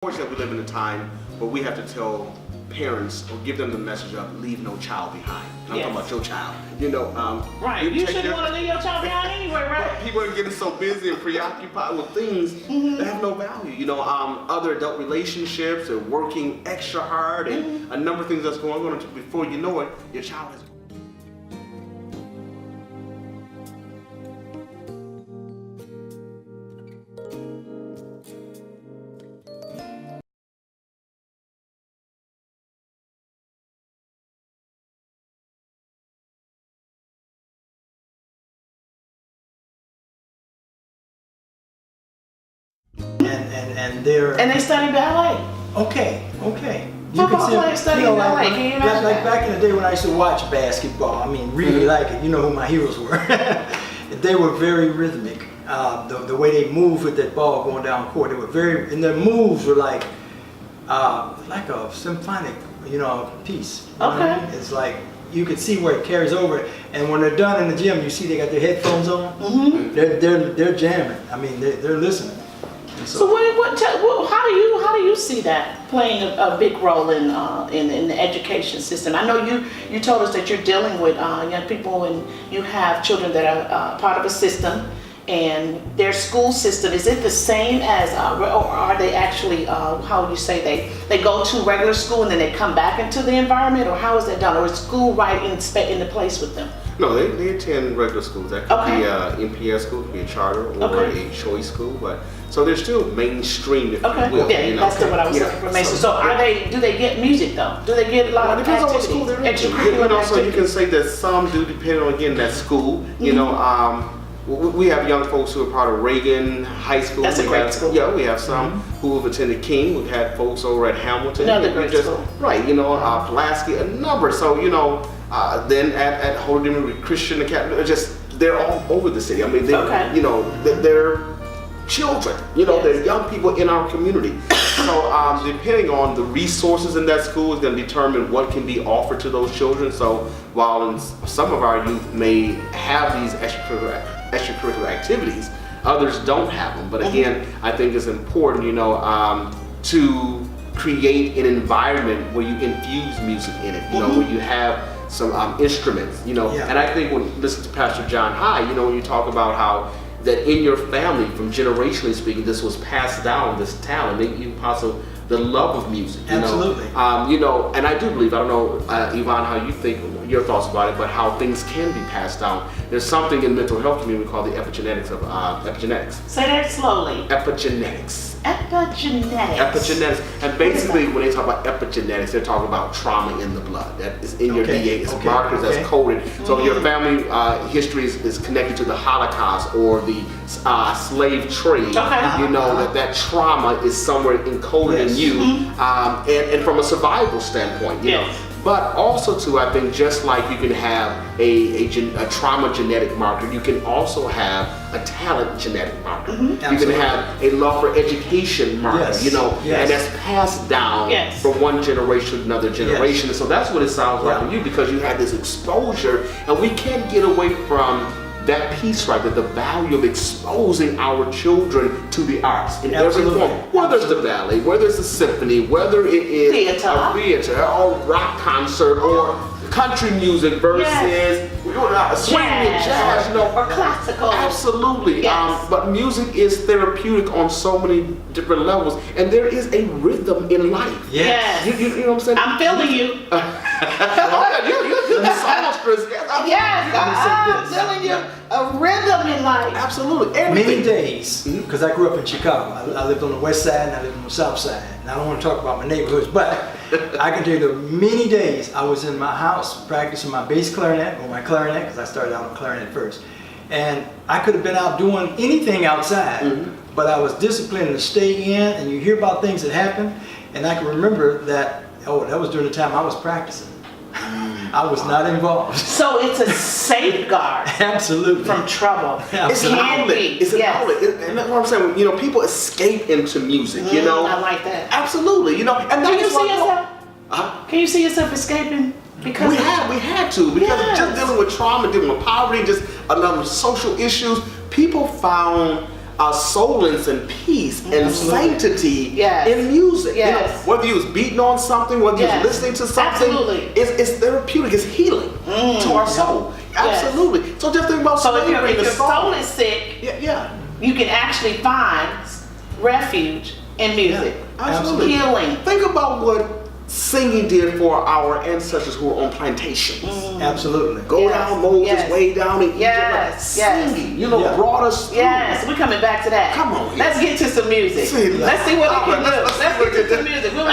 Unfortunately, we live in a time where we have to tell parents or give them the message of leave no child behind. And I'm talking about your child. Right. You shouldn't want to leave your child behind anyway, right? People are getting so busy and preoccupied with things that have no value. Other adult relationships are working extra hard and a number of things that's going on. Before you know it, your child is. And they study ballet. Okay. Football players study ballet. Can you imagine like that? back in the day when I used to watch basketball, really like it. You know who my heroes were. They were very rhythmic. The way they moved with that ball going down court, and their moves were like a symphonic, piece. You know what I mean? It's like you could see where it carries over, and when they're done in the gym, you see they got their headphones on. They're jamming. They're listening. So how do you see that playing a big role in the education system? I know you told us that you're dealing with young people and you have children that are part of a system, and their school system, is it the same as or are they actually how would you say they go to regular school and then they come back into the environment, or how is that done, or is school right in the place with them? No, they attend regular schools. That could be an MPS school, could be a charter or a choice school, but so they're still mainstream, if you will. Yeah, that's what I was looking for. So do they get music though? Do they get a lot of depends on what school they're in. So you can say that some do, depending on again that school. We have young folks who are part of Reagan High School. That's a great school. Yeah, we have some who have attended King. We've had folks over at Hamilton. Another great school. Right, Pulaski, a number. So, then at Holy Dominion Christian Academy, they're all over the city. They're children, they're young people in our community. So depending on the resources in that school is going to determine what can be offered to those children. So while some of our youth may have these extracurricular activities, others don't have them. But again, I think it's important, to create an environment where you infuse music in it, where you have some instruments, and I think when you listen to Pastor John High, when you talk about how that in your family, from generationally speaking, this was passed down, this talent, maybe even possibly the love of music. Absolutely. And I do believe, I don't know, Yvonne, how you think, your thoughts about it, but how things can be passed down. There's something in mental health community we call the epigenetics of epigenetics. Say that slowly. Epigenetics. Epigenetics. And basically, when they talk about epigenetics, they're talking about trauma in the blood that is in your DNA. It's markers that's coded. So your family history is connected to the Holocaust or the slave trade. That trauma is somewhere encoded in you, and from a survival standpoint, But also too, I think just like you can have a trauma genetic marker, you can also have a talent genetic marker. You can have a love for education marker, and that's passed down from one generation to another generation. And so that's what it sounds like for you, because you had this exposure, and we can't get away from that piece right there, the value of exposing our children to the arts in every form, whether it's the ballet, whether it's a symphony, whether it is a theater or rock concert or country music versus swing and jazz, or classical. Absolutely. But music is therapeutic on so many different levels, and there is a rhythm in life. Yes. You know what I'm saying? I'm feeling you. You're the songstress. I'm telling you, a rhythm in life. Absolutely. Many days, because I grew up in Chicago. I lived on the west side and I lived on the south side. And I don't want to talk about my neighborhoods, but I can tell you the many days I was in my house practicing my bass clarinet, or my clarinet, because I started out on clarinet first. And I could have been out doing anything outside, but I was disciplined to stay in, and you hear about things that happen. And I can remember that, that was during the time I was practicing. I was not involved. So it's a safeguard. Absolutely. From trouble. It's an outlet. It's an outlet. And that's what I'm saying. People escape into music, I like that. Absolutely. And can you see yourself? Can you see yourself escaping? Because we had to, because just dealing with trauma, dealing with poverty, just another social issues, people found solace and peace and sanctity Yes. in music. Yes. You know, whether you was beating on something, whether you Yes. was listening to something, Absolutely. it's therapeutic. It's healing to our soul. Yes. Absolutely. So just think about So if slavery in your the soul song. is sick, Yeah. you can actually find refuge in music. Absolutely. Healing. Think about what singing did for our ancestors who were on plantations. Absolutely. Go Yes, down, Moses, yes. way down in Egypt. Yes, yes. Singing, Yeah. brought us through. Yes, we're coming back to that. Come on, Let's get to some music. See, Let's see what we can do. let's Let's see what get we to can some music. We're